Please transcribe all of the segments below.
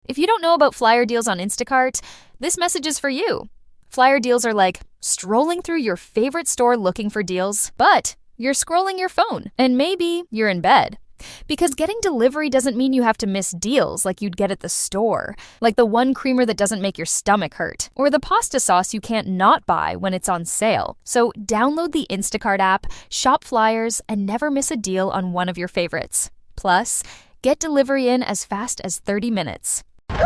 If you don't know about flyer deals on Instacart, this message is for you. Flyer deals are like strolling through your favorite store looking for deals, but you're scrolling your phone, and maybe you're in bed. Because getting delivery doesn't mean you have to miss deals like you'd get at the store, like the one creamer that doesn't make your stomach hurt, or the pasta sauce you can't not buy when it's on sale. So download the Instacart app, shop flyers, and never miss a deal on one of your favorites. Plus, get delivery in as fast as 30 minutes. Come on,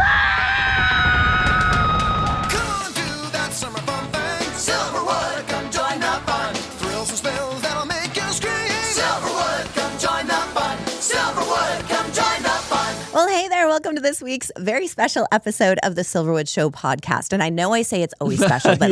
do that summer fun thing. Silverwood, come join the fun. Thrills and spills that'll make you scream. Silverwood, come join the fun. Silverwood, come join the fun. Well, hey there. Welcome to this week's very special episode of the Silverwood Show podcast. And I know I say it's always special, but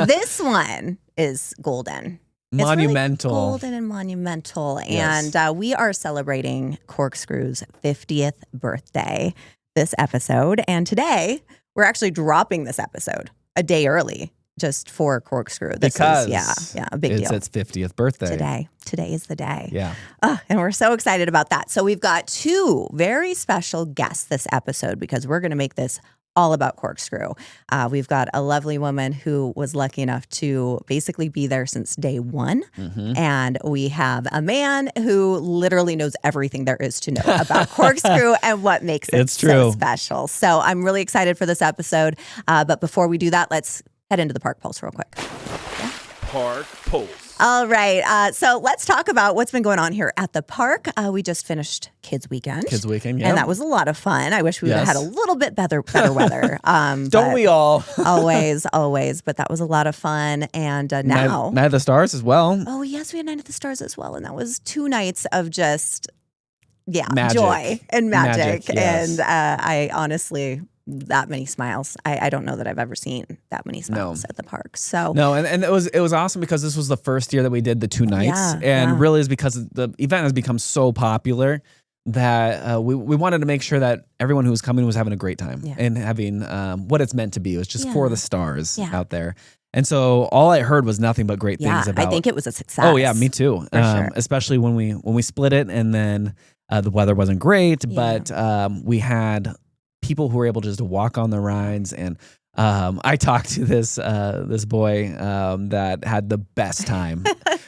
this one is golden. Monumental. It's really golden and monumental. Yes. And we are celebrating Corkscrew's 50th birthday this episode. And today, we're actually dropping this episode a day early just for Corkscrew. This because is, a big deal. It's its 50th birthday. Today is the day. Yeah. And we're so excited about that. So we've got two very special guests this episode because we're going to make this all about Corkscrew. We've got a lovely woman who was lucky enough to basically be there since day one. Mm-hmm. And we have a man who literally knows everything there is to know about Corkscrew and what makes it so special. So I'm really excited for this episode. But before we do that, let's head into the Park Pulse real quick. Yeah? Park Pulse. All right. So let's talk about what's been going on here at the park. We just finished Kids Weekend. Yeah. And that was a lot of fun. I wish we would have had a little bit better weather. Don't we all? always. But that was a lot of fun. And now. Night of the Stars as well. Oh, yes. We had Night of the Stars as well. And that was 2 nights of just, magic. Joy and magic. Yes. And I honestly... that many smiles. I don't know that I've ever seen that many smiles at the park. So no, and it was awesome because this was the first year that we did the 2 nights, really is because the event has become so popular that we wanted to make sure that everyone who was coming was having a great time and having what it's meant to be. It was just for the stars out there. And so all I heard was nothing but great things about. I think it was a success. Oh yeah, me too. Sure. Especially when we split it, and then the weather wasn't great, but we had people who were able just to walk on the rides. And I talked to this boy that had the best time.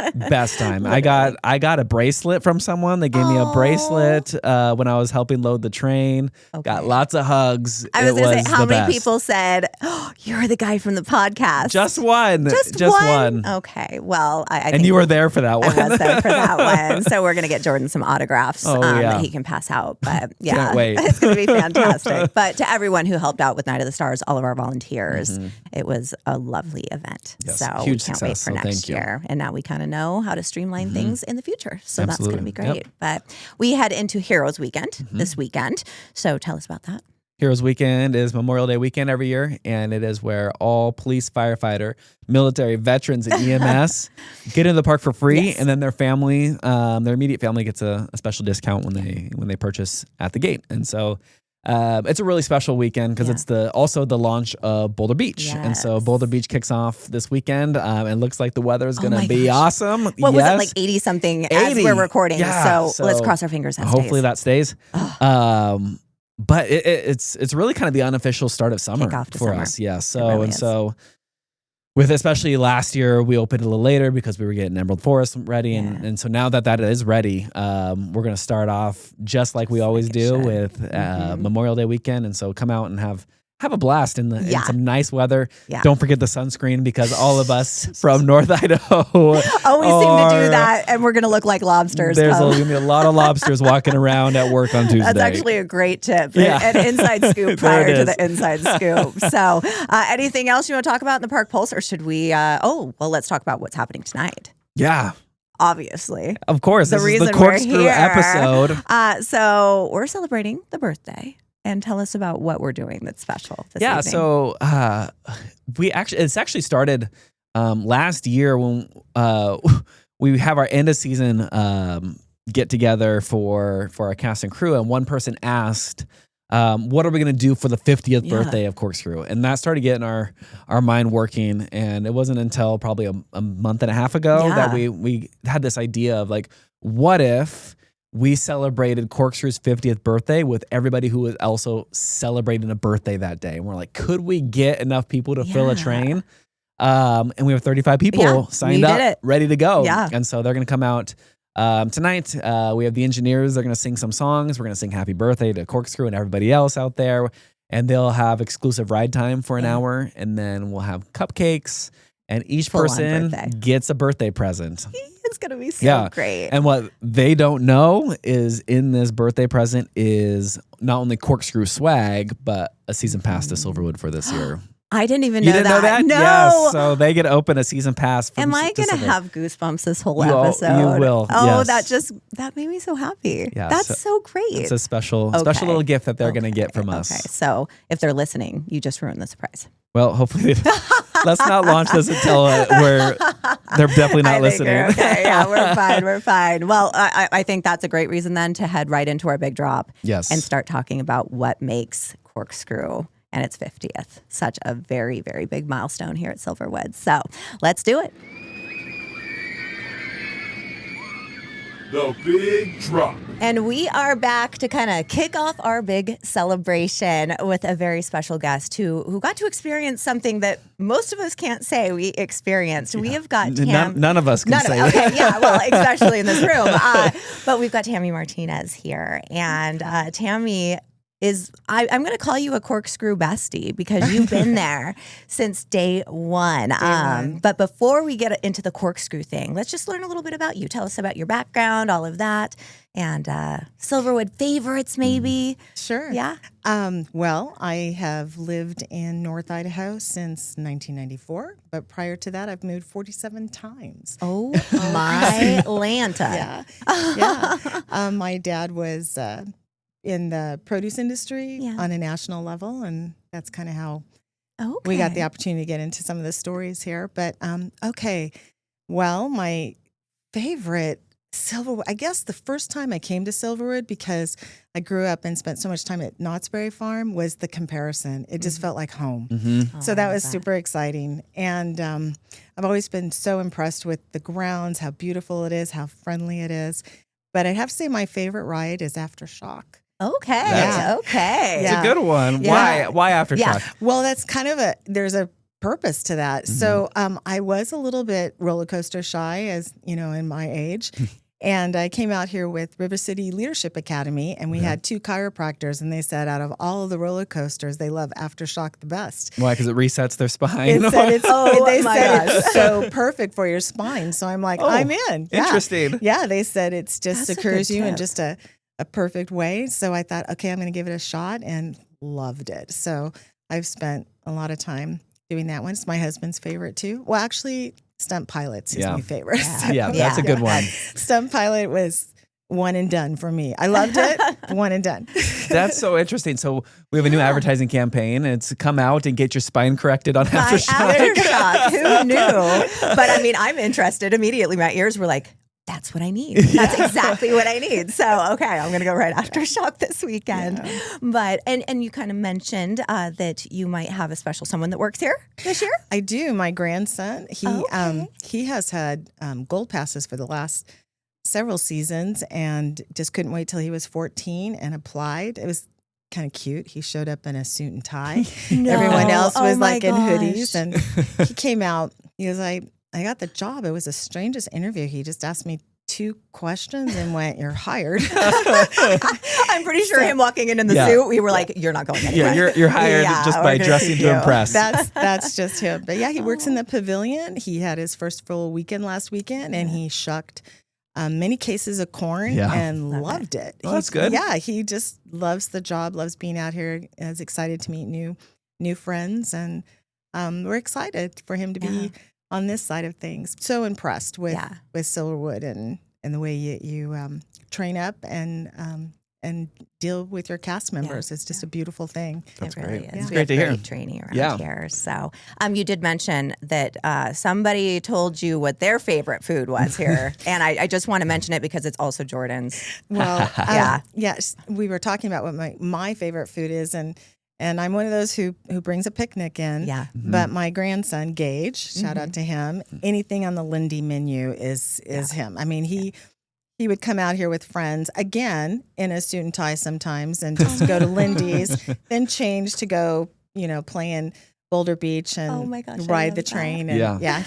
I got a bracelet from someone. They gave me a bracelet when I was helping load the train. Okay. Got lots of hugs. I was going to say, how many people said, "Oh, you're the guy from the podcast"? Just one. Just one. Okay. Well, I think you were there for that one. I was there for that one. So we're going to get Jordan some autographs that he can pass out. But yeah, can't wait. It's going to be fantastic. But to everyone who helped out with Night of the Stars, all of our volunteers, it was a lovely event. Yes, so huge we can't success. wait for next year. And now we kind of know how to streamline things in the future. So that's going to be great. Yep. But we head into Heroes Weekend this weekend. So tell us about that. Heroes Weekend is Memorial Day weekend every year, and it is where all police, firefighter, military, veterans, and EMS get into the park for free, and then their family, their immediate family, gets a special discount when they purchase at the gate. And so it's a really special weekend because it's also the launch of Boulder Beach. Yes. And so Boulder Beach kicks off this weekend. It looks like the weather is going to be awesome. What was it, like 80 something as we're recording? Yeah, so let's cross our fingers. Hopefully that stays. But it's really kind of the unofficial start of summer for us. Yeah. So with especially last year, we opened a little later because we were getting Emerald Forest ready. And so now that is ready, we're going to start off just like we always do with Memorial Day weekend. And so come out and have a blast in some nice weather. Yeah. Don't forget the sunscreen because all of us from North Idaho always seem to do that, and we're going to look like lobsters. There's going to be a lot of lobsters walking around at work on Tuesday. That's actually a great tip. An inside scoop prior to the inside scoop. So anything else you want to talk about in the Park Pulse, or should we, let's talk about what's happening tonight. Yeah. Obviously. Of course. This is the Corkscrew episode. So we're celebrating the birthday. And tell us about what we're doing that's special this evening. So it's actually started last year when we have our end of season get together for our cast and crew, and one person asked, what are we going to do for the 50th birthday of Corkscrew? And that started getting our mind working, and it wasn't until probably a month and a half ago that we had this idea of like, what if we celebrated Corkscrew's 50th birthday with everybody who was also celebrating a birthday that day. And we're like, could we get enough people to fill a train? And we have 35 people signed up, ready to go. Yeah. And so they're going to come out tonight. We have the engineers. They're going to sing some songs. We're going to sing happy birthday to Corkscrew and everybody else out there. And they'll have exclusive ride time for an hour. And then we'll have cupcakes. And each person gets a birthday present. It's going to be so great. And what they don't know is in this birthday present is not only Corkscrew swag, but a season pass to Silverwood for this year. I didn't even know that. You didn't know that? No. Yes. So they get to open a season pass. Am I going to have goosebumps this whole episode? You will. Oh, that made me so happy. Yeah, that's so great. It's a special little gift that they're going to get from us. Okay. So if they're listening, you just ruined the surprise. Well, hopefully, let's not launch this until they're definitely not listening. Okay, yeah, we're fine. Well, I think that's a great reason then to head right into our big drop. Yes. And start talking about what makes Corkscrew and its 50th such a very, very big milestone here at Silverwood. So let's do it. The Big Drop. And we are back to kind of kick off our big celebration with a very special guest who got to experience something that most of us can't say we experienced. We have got none of us can say that. Okay, yeah, well, especially in this room. But we've got Tami Martinez here. And Tami is, I'm going to call you a Corkscrew bestie because you've been there since day one. But before we get into the Corkscrew thing, let's just learn a little bit about you. Tell us about your background, all of that, and Silverwood favorites maybe. Sure. Yeah. Well, I have lived in North Idaho since 1994, but prior to that, I've moved 47 times. Oh, my Lanta. Yeah. My dad was in the produce industry on a national level, and that's kind of how we got the opportunity to get into some of the stories here. But well, my favorite Silverwood, I guess the first time I came to Silverwood, because I grew up and spent so much time at Knott's Berry Farm, was the comparison. It just felt like home. Mm-hmm. So that was super exciting. And I've always been so impressed with the grounds, how beautiful it is, how friendly it is. But I'd have to say my favorite ride is Aftershock. Okay. It's a good one. Yeah. Why Aftershock? Yeah. Well, that's kind of there's a purpose to that. Mm-hmm. So I was a little bit roller coaster shy, as you know, in my age. And I came out here with River City Leadership Academy, and we had 2 chiropractors, and they said out of all of the roller coasters, they love Aftershock the best. Why? Because it resets their spine? They said it's so perfect for your spine. So I'm like, I'm in. Yeah. Interesting. Yeah, they said it's just secures you in tip. just a perfect way. So I thought, okay, I'm going to give it a shot, and loved it. So I've spent a lot of time doing that one. It's my husband's favorite too. Well, actually, Stunt Pilot's is my favorite. Yeah, that's a good one. Stunt Pilot was one and done for me. I loved it. One and done. That's so interesting. So we have a new advertising campaign. It's come out and get your spine corrected on Aftershock. Aftershock. Who knew? But I mean, I'm interested immediately. My ears were like, that's what I need. That's exactly what I need. So, okay, I'm going to go right Aftershock this weekend. Yeah. But, and you kind of mentioned that you might have a special someone that works here this year? I do. My grandson, he has had gold passes for the last several seasons and just couldn't wait till he was 14 and applied. It was kind of cute. He showed up in a suit and tie. No. Everyone else was in gosh. hoodies. And he came out, he was like, I got the job. It was the strangest interview. He just asked me 2 questions and went, "You're hired." I'm pretty sure him walking in the suit, we were like, "You're not going anywhere." Yeah, you're hired just by dressing to impress. That's just him. But yeah, he works in the pavilion. He had his first full weekend last weekend, and he shucked many cases of corn and loved it. Oh, that's good. Yeah, he just loves the job, loves being out here, and is excited to meet new friends, and we're excited for him to be on this side of things. So impressed with Silverwood and the way you train up and deal with your cast members. It's just a beautiful thing. That's it really great. is. It's We great to have hear. great training around here. So you did mention that somebody told you what their favorite food was here. And I just want to mention it because it's also Jordan's. Well, yes, we were talking about what my favorite food is, and I'm one of those who brings a picnic in. Yeah. But my grandson, Gage, shout out to him, anything on the Lindy menu is him. I mean, he he would come out here with friends, again, in a suit and tie sometimes, and just go to Lindy's, then change to go, play in Boulder Beach and ride the train. And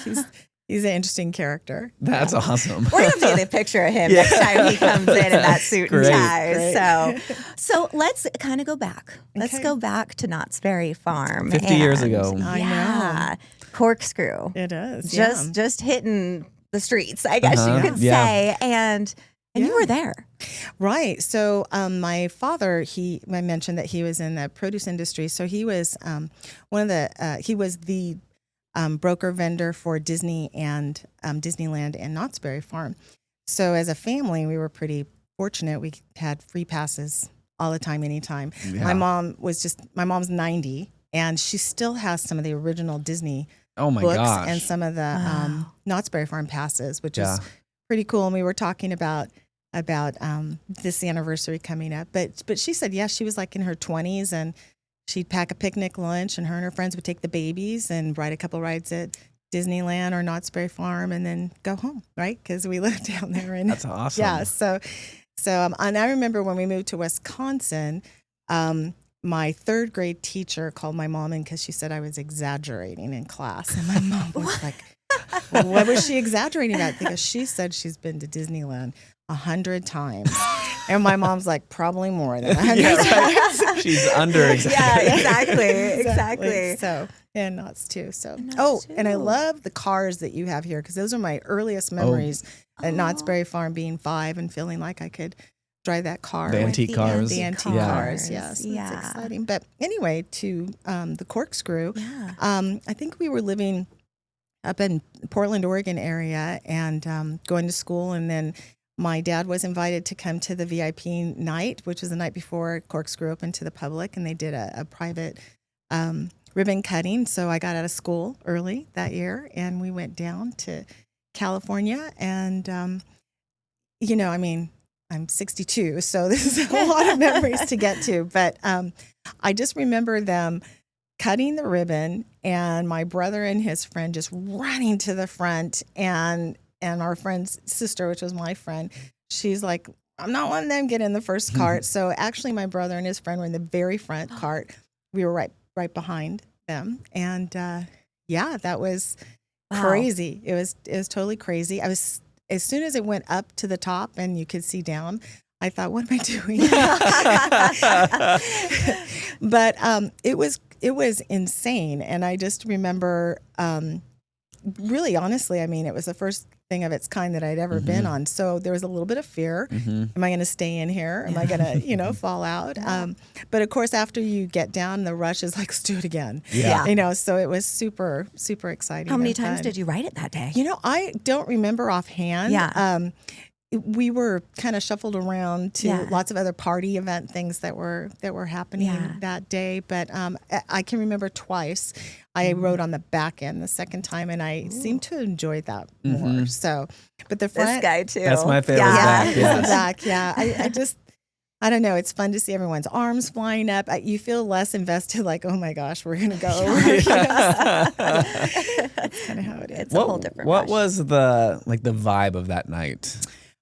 he's an interesting character. That's awesome. We're going to get a picture of him next time he comes in that suit and tie. Great. So let's kind of go back. Let's go back to Knott's Berry Farm. 50 years ago. I know. Corkscrew. It is. Just hitting the streets, I guess you could say. And you were there. Right. So my father, I mentioned that he was in the produce industry. So he was he was the broker vendor for Disney and Disneyland and Knott's Berry Farm. So as a family, we were pretty fortunate. We had free passes all the time, anytime. Yeah. My mom's 90, and she still has some of the original Disney books and some of the Knott's Berry Farm passes, which is pretty cool. And we were talking about this anniversary coming up. But she said, she was like in her 20s, and she'd pack a picnic lunch, and her friends would take the babies and ride a couple rides at Disneyland or Knott's Berry Farm, and then go home, right? Because we lived down there. And that's awesome. Yeah. So and I remember when we moved to Wisconsin, my third grade teacher called my mom in because she said I was exaggerating in class, and my mom was like, "What was she exaggerating about?" Because she said she's been to Disneyland 100 times. And my mom's like, probably more than 100 times. She's under exaggerating. Yeah, exactly. So, and Knott's too. So, and I love the cars that you have here, because those are my earliest memories at Knott's Berry Farm, being 5 and feeling like I could drive that car. The antique cars. The antique cars, yes. Yeah. It's exciting. But anyway, to the Corkscrew, I think we were living up in Portland, Oregon area, and going to school, and then my dad was invited to come to the VIP night, which was the night before Corkscrew opened to the public, and they did a private ribbon cutting. So I got out of school early that year, and we went down to California. And, I'm 62, so this is a lot of memories to get to. But I just remember them cutting the ribbon, and my brother and his friend just running to the front, and our friend's sister, which was my friend, she's like, I'm not letting them get in the first cart. So actually my brother and his friend were in the very front cart. We were right behind them. And that was crazy. It was totally crazy. As soon as it went up to the top and you could see down, I thought, what am I doing? But it was insane. And I just remember, really honestly, it was the first thing of its kind that I'd ever been on. So there was a little bit of fear. Am I going to stay in here? Am I going to, fall out? But of course, after you get down, the rush is like, let's do it again. Yeah. So it was super, super exciting. How many times did you ride it that day? I don't remember offhand. Yeah. We were kind of shuffled around to lots of other party event things that were happening that day. But I can remember twice I rode on the back end the second time, and I seemed to enjoy that more. So, but the front, this guy too. That's my favorite back. Yeah, the back. Yeah, I don't know. It's fun to see everyone's arms flying up. You feel less invested, like, oh my gosh, we're gonna go. That's kind of how it is. It's a whole different. What was the vibe of that night?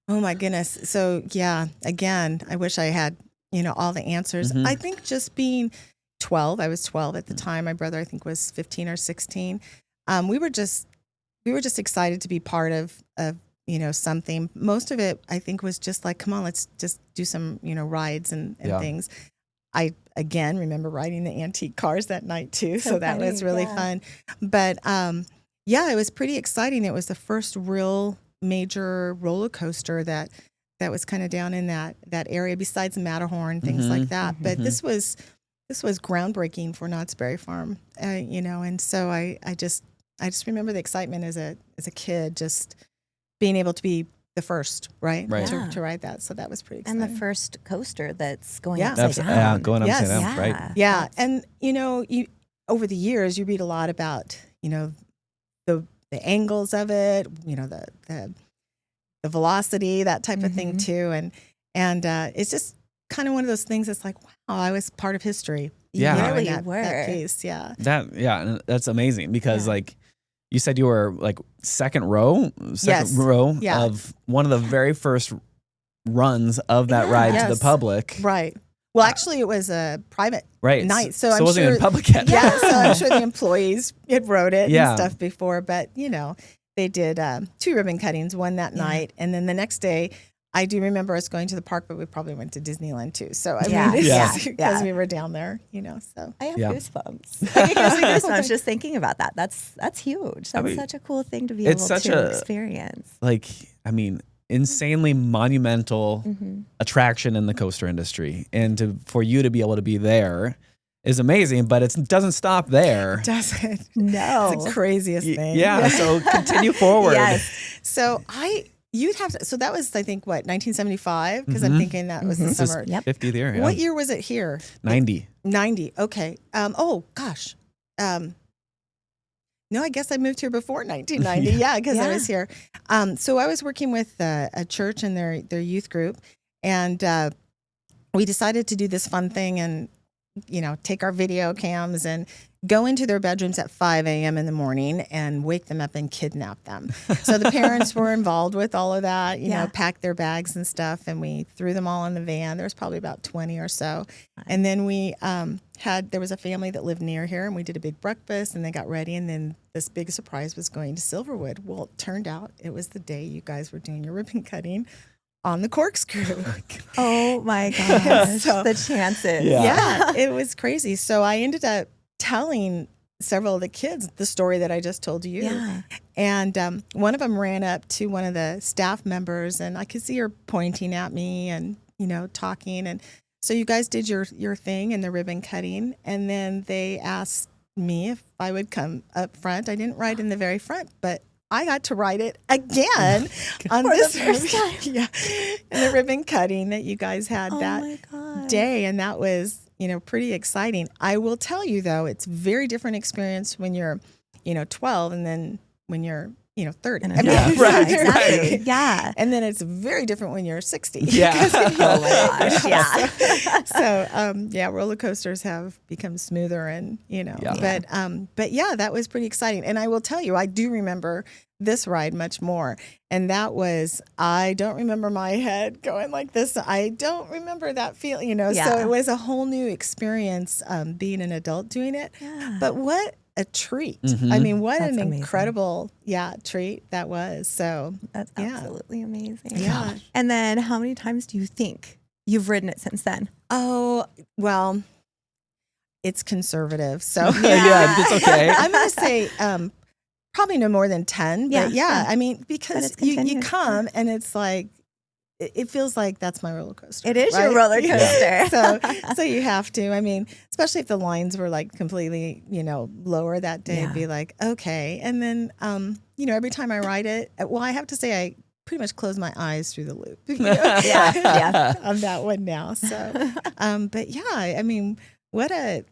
Oh my goodness. So again, I wish I had, all the answers. I think just being 12, I was 12 at the time. My brother, I think, was 15 or 16. We were just excited to be part of something. Most of it, I think, was just like, come on, let's just do some, rides and things. I, again, remember riding the antique cars that night too. So that was really fun. But it was pretty exciting. It was the first real major roller coaster that was kind of down in that area, besides Matterhorn, things like that. But this was groundbreaking for Knott's Berry Farm, and so I just remember the excitement as a kid, just being able to be the first, right. To ride that. So that was pretty exciting. And the first coaster that's going upside down. Going upside down, right? Yeah, and you over the years you read a lot about the angles of it, the velocity, that type of thing too, and it's just kind of one of those things that's like, wow, I was part of history. Yeah, really that piece. Yeah, that's amazing because like you said, you were like second row yes. of one of the very first runs of that ride to the public. Right. Well, actually, it was a private night, so I'm it wasn't sure even public yet. Yeah, so I'm sure the employees had wrote it Yeah. and stuff before, but they did 2 ribbon cuttings, one that night, and then the next day, I do remember us going to the park, but we probably went to Disneyland too. So I mean, it's because we were down there, So I have goosebumps. It gives me goosebumps just thinking about that. That's huge. That's such a cool thing to be able to experience. Like, I mean, insanely monumental attraction in the coaster industry, and for you to be able to be there is amazing, but it doesn't stop there. It doesn't. No. It's the craziest thing. Yeah, so continue forward. Yes. So you'd have to, so that was, I think, 1975? Because I'm thinking that was the summer. 50th year. What year was it here? 90. 90. Okay. Oh, gosh. No, I guess I moved here before 1990. Yeah, because I was here. So I was working with a church and their youth group, and we decided to do this fun thing and, take our video cams and go into their bedrooms at 5 a.m. in the morning and wake them up and kidnap them. So the parents were involved with all of that, packed their bags and stuff, and we threw them all in the van. There was probably about 20 or so. And then we there was a family that lived near here, and we did a big breakfast, and they got ready, and then this big surprise was going to Silverwood. Well, it turned out it was the day you guys were doing your ribbon cutting on the Corkscrew. Oh my gosh, the chances. Yeah, it was crazy. So I ended up telling several of the kids the story that I just told you. Yeah. And one of them ran up to one of the staff members, and I could see her pointing at me and, talking. And so you guys did your thing and the ribbon cutting. And then they asked me if I would come up front. I didn't ride in the very front, but I got to ride it again on this first time. Yeah, and the ribbon cutting that you guys had that day, and that was pretty exciting. I will tell you though, it's a very different experience when you're 12 and then when you're 30. Exactly. Yeah, and then it's very different when you're 60. Yeah. Oh my gosh. Yeah. So roller coasters have become smoother and but yeah, that was pretty exciting. And I will tell you, I do remember this ride much more. And that was, I don't remember my head going like this. I don't remember that feeling, so it was a whole new experience being an adult doing it. Yeah. But what a treat. I mean, what an incredible treat that was. So that's absolutely amazing. Yeah. And then how many times do you think you've ridden it since then? Oh, well, it's conservative. So yeah, it's okay. I'm going to say probably no more than 10. But I mean, because you come and it's like, it feels like that's my roller coaster. It is your roller coaster. So you have to. I mean, especially if the lines were like completely, lower that day, it'd be like, okay. And then, every time I ride it, well, I have to say I pretty much close my eyes through the loop. On that one now. So, but yeah, I mean, what a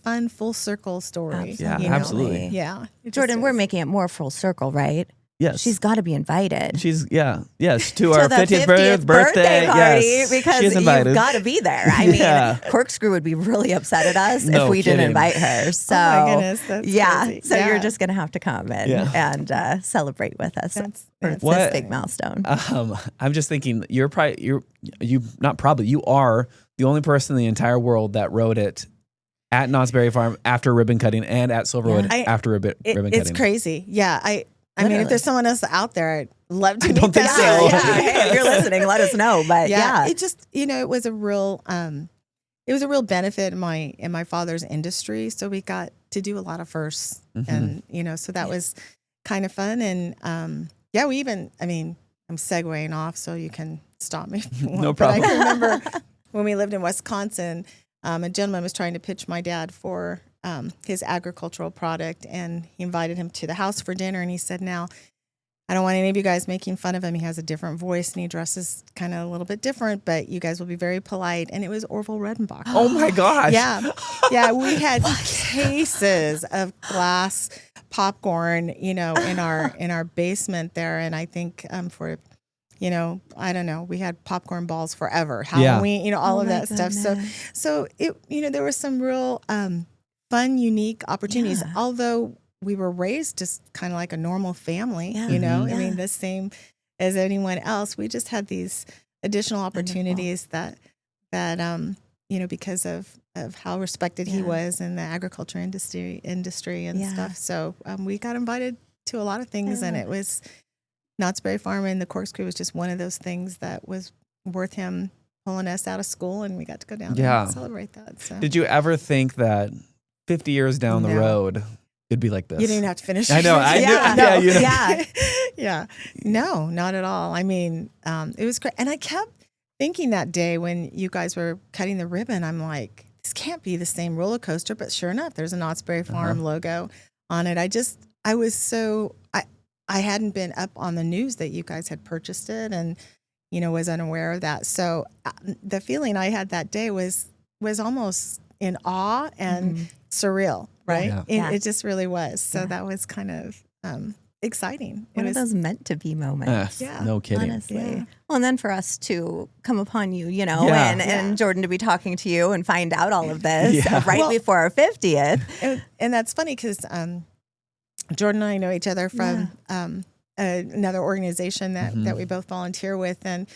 fun full circle story. Absolutely. Yeah. Jordan, we're making it more full circle, right? Yes. She's got to be invited. Yes, to our the 50th birthday party, yes, because she's invited. You've got to be there. I mean, Corkscrew would be really upset at us if we didn't invite her. So, oh my goodness, that's crazy. So you're just going to have to come and celebrate with us for this big milestone. I'm just thinking, you are the only person in the entire world that rode it at Knott's Berry Farm after ribbon cutting and at Silverwood after ribbon cutting. It's crazy. Yeah, I mean, if there's someone else out there, I'd love to. I don't think so. Hey, if you're listening, let us know. But it just, it was a real, benefit in my father's industry. So we got to do a lot of firsts, and so that was kind of fun. And we even, I mean, I'm segueing off, so you can stop me. No problem. But I can remember when we lived in Wisconsin, a gentleman was trying to pitch my dad for his agricultural product, and he invited him to the house for dinner, and he said, now, I don't want any of you guys making fun of him. He has a different voice and he dresses kind of a little bit different, but you guys will be very polite. And it was Orville Redenbach. Oh my gosh. Yeah. We had cases of glass popcorn, in our basement there. And I think for I don't know, we had popcorn balls forever, Halloween, all of that stuff. So it, there were some real fun, unique opportunities, although we were raised just kind of like a normal family, I mean, the same as anyone else. We just had these additional opportunities that because of how respected he was in the agriculture industry and stuff. So we got invited to a lot of things, and it was Knott's Berry Farm and the Corkscrew was just one of those things that was worth him pulling us out of school, and we got to go down there and celebrate that. So. Did you ever think that 50 years down the road it'd be like this? You didn't have to finish. I know. Yeah. No, not at all. I mean, it was great. And I kept thinking that day when you guys were cutting the ribbon, I'm like, this can't be the same roller coaster. But sure enough, there's a Knott's Berry Farm logo on it. I hadn't been up on the news that you guys had purchased it and, was unaware of that. So the feeling I had that day was almost in awe and surreal, right? Yeah. It just really was. So that was kind of exciting. One of those meant to be moments. No kidding. Honestly. Yeah. Well, and then for us to come upon you, and Jordan to be talking to you and find out all of this before our 50th. And that's funny because Jordan and I know each other from another organization that we both volunteer with. And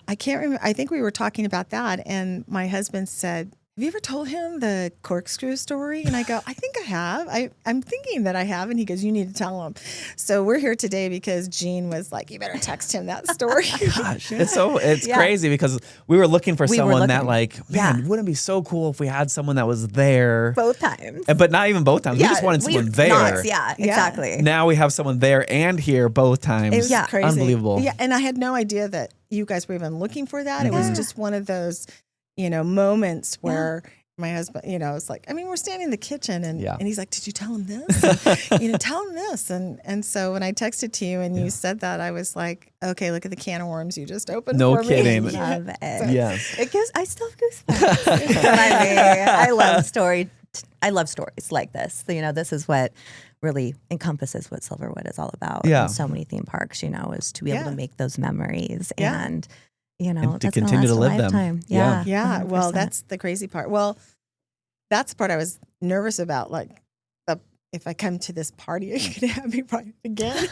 I can't remember. I think we were talking about that. And my husband said, have you ever told him the Corkscrew story? And I go, I think I have. I'm thinking that I have. And he goes, you need to tell him. So we're here today because Jean was like, you better text him that story. Gosh, it's crazy because we were looking for someone that wouldn't it be so cool if we had someone that was there both times? But not even both times. We just wanted someone there. Exactly. Now we have someone there and here both times. It was crazy. Unbelievable. Yeah, and I had no idea that you guys were even looking for that. It was just one of those moments where my husband, was like, we're standing in the kitchen and he's like, did you tell him this? And, tell him this. And so when I texted to you and you said that, I was like, okay, look at the can of worms you just opened for me. No kidding. Love it. So, yes. I still have goosebumps. I love I love stories like this. This is what really encompasses what Silverwood is all about. Yeah. In so many theme parks, is to be able to make those memories and and to that's continue to live them. Yeah. 100%. Well, that's the crazy part. Well, that's the part I was nervous about. Like, if I come to this party, are you going to have me right again?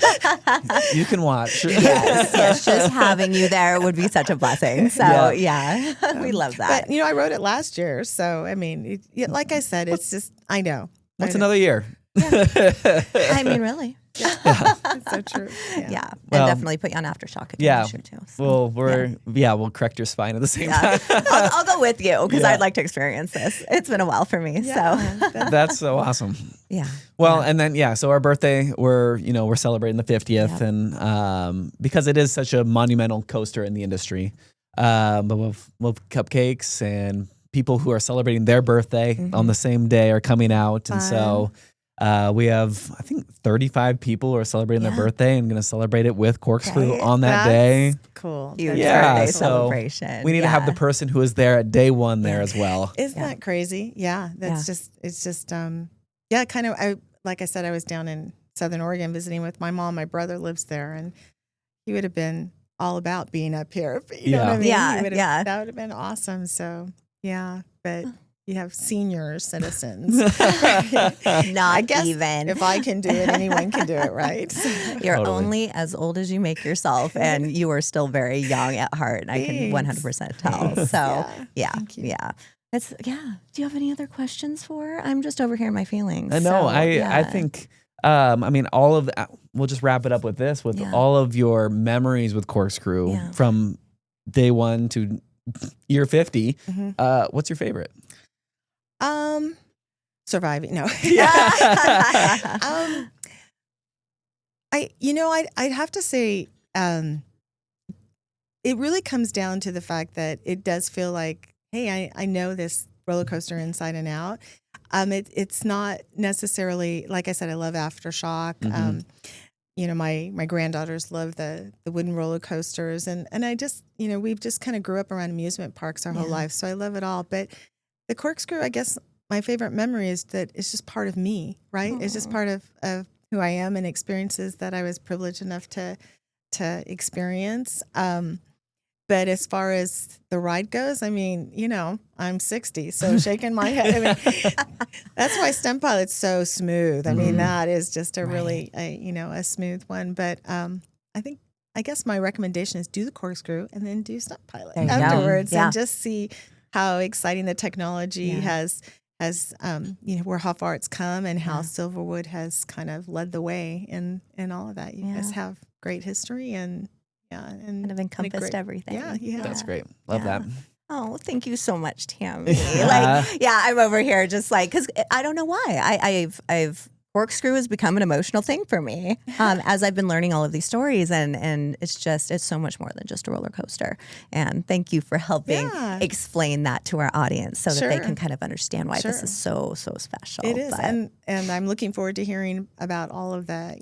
You can watch. Yes. Just having you there would be such a blessing. So, we love that. But, I wrote it last year. So, like I said, it's just, I know. What's another year? Really. It's so true. Yeah. And definitely put you on aftershock again. Sure too. So. Well, we'll correct your spine at the same time. I'll go with you because I'd like to experience this. It's been a while for me. So that's so awesome. Yeah. Well, and then so our birthday, we're celebrating the 50th, and because it is such a monumental coaster in the industry, but we'll have cupcakes and people who are celebrating their birthday on the same day are coming out, and so. We have, I think, 35 people who are celebrating their birthday and going to celebrate it with Corkscrew on that day. Cool. Huge birthday celebration. We need to have the person who is there at day one there as well. Isn't that crazy? Yeah. It's just, kind of, like I said, I was down in Southern Oregon visiting with my mom. My brother lives there, and he would have been all about being up here. You know what I mean? Yeah. That would have been awesome. So, but... You have senior citizens. I guess even. If I can do it, anyone can do it, right? You're only as old as you make yourself, and you are still very young at heart. I can 100% tell. So, It's Do you have any other questions for? I'm just over here in my feelings. No, I think. All of we'll just wrap it up with this. With all of your memories with Corkscrew from day one to year 50, what's your favorite? Surviving. No. I'd have to say, it really comes down to the fact that it does feel like, hey, I know this roller coaster inside and out. It's not necessarily, like I said, I love Aftershock. My granddaughters love the wooden roller coasters, and I just, we've just kind of grew up around amusement parks our whole life, so I love it all. But the Corkscrew, I guess my favorite memory is that it's just part of me, right? It's just part of who I am and experiences that I was privileged enough to experience. But as far as the ride goes, I'm 60, so shaking my head. That's why Stunt Pilot's so smooth. That is just a really, a smooth one. But I think I guess my recommendation is do the Corkscrew and then do Stunt Pilot There you go. afterwards, Yeah. and just see how exciting the technology has where how far it's come, and how Silverwood has kind of led the way in all of that. You guys have great history, and and kind of encompassed everything. Yeah. That's great. Love that. Oh, thank you so much, Tami. I'm over here just like, because I don't know why. I've Corkscrew has become an emotional thing for me as I've been learning all of these stories, and it's so much more than just a roller coaster. And thank you for helping explain that to our audience so that they can kind of understand why this is so special. It is, and I'm looking forward to hearing about all of the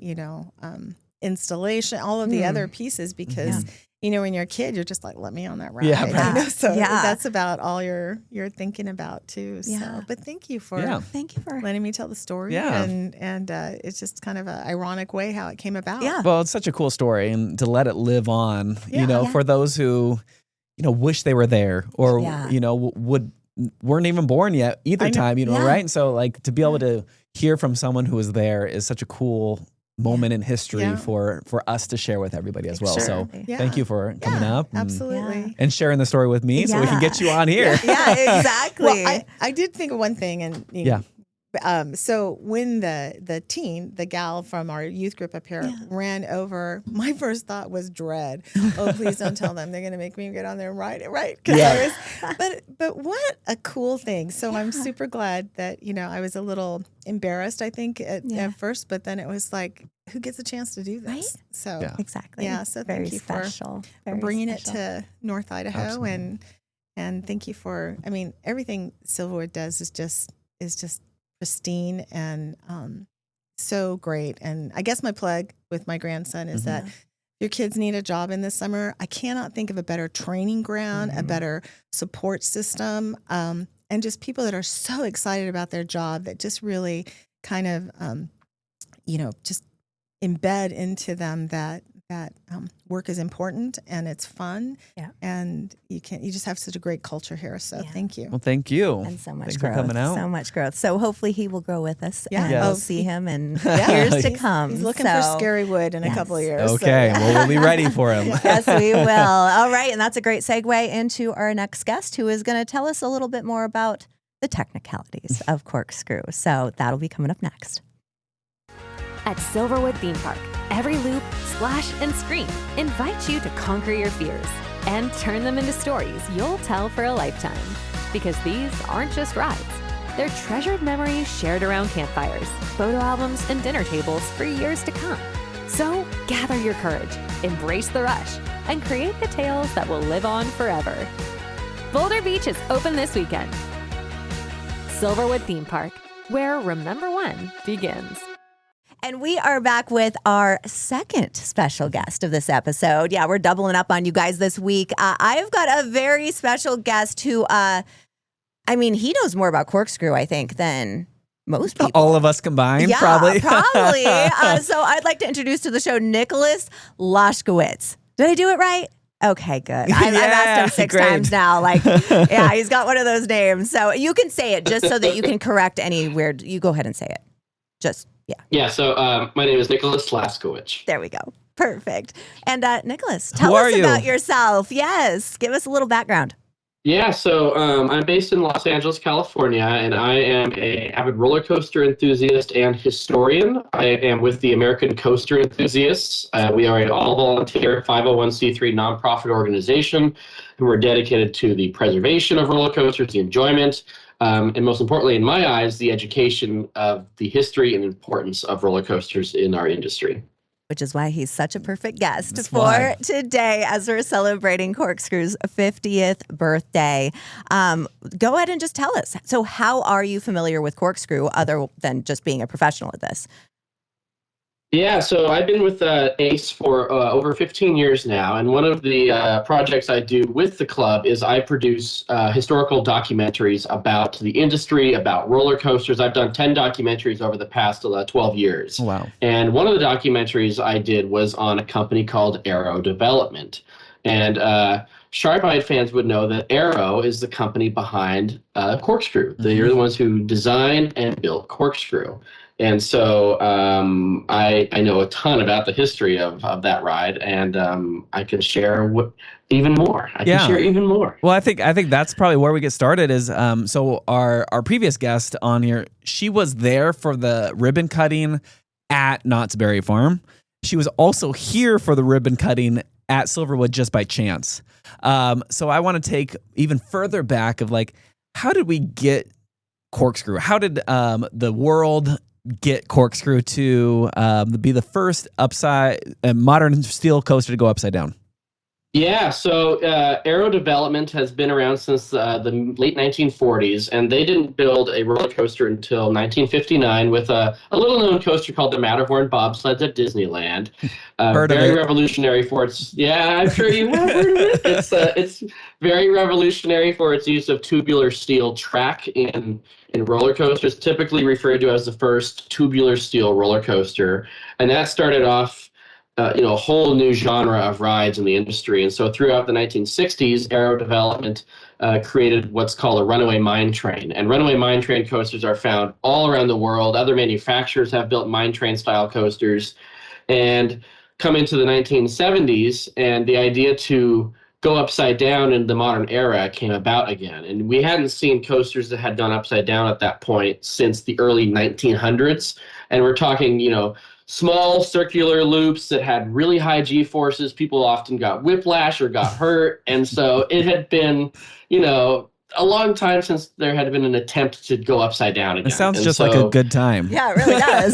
installation, all of the other pieces, because when you're a kid, you're just like, let me on that ride. So that's about all you're thinking about too. So, but thank you for letting me tell the story. And it's just kind of an ironic way how it came about. Well, it's such a cool story, and to let it live on, for those who, wish they were there, or weren't even born yet either time, right? And so like to be able to hear from someone who was there is such a cool moment in history for us to share with everybody as well. So thank you for coming up and sharing the story with me so we can get you on here. Exactly. Well, I did think of one thing, and so when the gal from our youth group up here ran over, my first thought was dread. Oh, please don't tell them. They're going to make me get on there and ride it, right? But what a cool thing. So I'm super glad that, I was a little embarrassed, I think, at first, but then it was like, who gets a chance to do this? Right? So exactly. Yeah. So thank you for bringing it to North Idaho, and thank you for, everything Silverwood does is just pristine and so great. And I guess my plug with my grandson is that if your kids need a job in this summer, I cannot think of a better training ground, a better support system, and just people that are so excited about their job that just really kind of, just embed into them that work is important and it's fun. And you just have such a great culture here. So thank you. Well, thank you. And so much Thanks growth. for coming out. So much growth. So hopefully he will grow with us and we'll see him in years to come. He's looking for Scary Wood in a couple of years. Okay. Well, we'll be ready for him. Yes, we will. All right. And that's a great segue into our next guest, who is going to tell us a little bit more about the technicalities of Corkscrew. So that'll be coming up next. At Silverwood Theme Park, every loop, splash, and scream invites you to conquer your fears and turn them into stories you'll tell for a lifetime. Because these aren't just rides. They're treasured memories shared around campfires, photo albums, and dinner tables for years to come. So gather your courage, embrace the rush, and create the tales that will live on forever. Boulder Beach is open this weekend. Silverwood Theme Park, where Remember When begins. And we are back with our second special guest of this episode. Yeah, we're doubling up on you guys this week. I've got a very special guest who, he knows more about Corkscrew, I think, than most people. All of us combined, probably. Probably. So I'd like to introduce to the show Nicholas Laschkewitsch. Did I do it right? Okay, good. I've asked him 6 times now. He's got one of those names. So you can say it just so that you can correct any weird. You go ahead and say it. So my name is Nicholas Laschkewitsch. There we go. Perfect. And Nicholas, tell us about yourself. Yes. Give us a little background. Yeah, so I'm based in Los Angeles, California, and I am an avid roller coaster enthusiast and historian. I am with the American Coaster Enthusiasts. We are an all-volunteer 501c3 nonprofit organization, and we're dedicated to the preservation of roller coasters, the enjoyment, and most importantly, in my eyes, the education of the history and importance of roller coasters in our industry. Which is why he's such a perfect guest for today as we're celebrating Corkscrew's 50th birthday. Go ahead and just tell us. So how are you familiar with Corkscrew other than just being a professional at this? Yeah, so I've been with ACE for over 15 years now, and one of the projects I do with the club is I produce historical documentaries about the industry, about roller coasters. I've done 10 documentaries over the past 12 years. Wow. And one of the documentaries I did was on a company called Aero Development. And sharp-eyed fans would know that Aero is the company behind Corkscrew. They're the ones who designed and built Corkscrew. And so I know a ton about the history of that ride, and I can share even more. I can share even more. Well, I think that's probably where we get started. Is so our previous guest on here, she was there for the ribbon cutting at Knott's Berry Farm. She was also here for the ribbon cutting at Silverwood just by chance. So I want to take even further back of like, how did we get Corkscrew? How did the world get Corkscrew to be the first modern steel coaster to go upside down? Yeah, so aero development has been around since the late 1940s, and they didn't build a roller coaster until 1959 with a little-known coaster called the Matterhorn bobsleds at Disneyland. Very revolutionary for its. Yeah, I'm sure you have heard of it. It's very revolutionary for its use of tubular steel track in roller coasters, typically referred to as the first tubular steel roller coaster, and that started off a whole new genre of rides in the industry. And so throughout the 1960s, aero development created what's called a runaway mine train. And runaway mine train coasters are found all around the world. Other manufacturers have built mine train style coasters. And come into the 1970s, and the idea to go upside down in the modern era came about again. And we hadn't seen coasters that had gone upside down at that point since the early 1900s. And we're talking, small circular loops that had really high G-forces. People often got whiplash or got hurt. And so it had been, a long time since there had been an attempt to go upside down again. It sounds like a good time. Yeah, it really does,